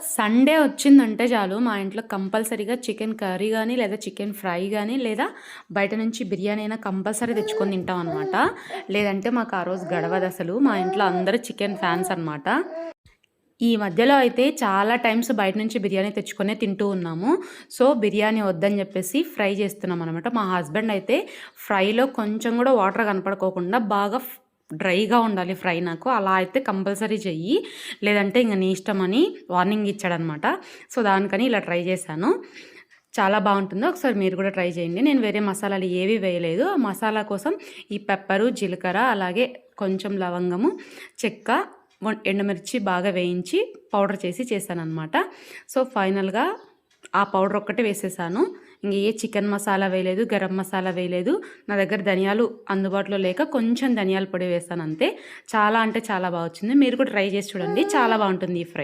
Sunday వచ్చిందంటే చాలు మా ఇంట్లో కంపల్సరీగా చికెన్ కర్రీ గానీ, లేదా చికెన్ ఫ్రై గానీ, లేదా బయట నుంచి బిర్యానీ అయినా కంపల్సరీ తెచ్చుకొని తింటామనమాట. లేదంటే మాకు ఆ రోజు గడవదసలు. మా ఇంట్లో అందరూ చికెన్ ఫ్యాన్స్ అనమాట. ఈ మధ్యలో అయితే చాలా టైమ్స్ బయట నుంచి బిర్యానీ తెచ్చుకొనే తింటూ ఉన్నాము. సో, బిర్యానీ వద్దని జెప్పేసి ఫ్రై చేస్తున్నామనమాట. మా హస్బెండ్ అయితే ఫ్రైలో కొంచెం గూడా వాటర్ కనపడుకోకుండా బాగా డ్రైగా ఉండాలి ఫ్రై నాకు. అలా అయితే కంపల్సరీ చెయ్యి. లేదంటే ఇంక నీ ఇష్టమని వార్నింగ్ ఇచ్చాడనమాట. సో, దానికని ఇలా ట్రై చేశాను. చాలా బావుంటుంది. ఒకసారి మీరు కూడా ట్రై చేయండి. నేను వేరే మసాలాలు ఏవి వేయలేదు. ఆ మసాలా కోసం ఈ పెప్పరు, జీలకర్ర అలాగే కొంచెం లవంగము, చెక్క, ఎండుమిర్చి బాగా వేయించి పౌడర్ చేసి చేశాననమాట. సో, ఫైనల్‌గా ఆ పౌడర్ ఒక్కటే వేసేసాను. ఇంక ఏ చికెన్ మసాలా వేయలేదు, గరం మసాలా వేయలేదు. నా దగ్గర ధనియాలు అందుబాటులో లేక కొంచెం ధనియాల పొడి వేశాను అంతే. చాలా అంటే చాలా బా వచ్చింది. మీరు కూడా ట్రై చేసి చూడండి. చాలా బావుంటుంది ఈ ఫ్రై.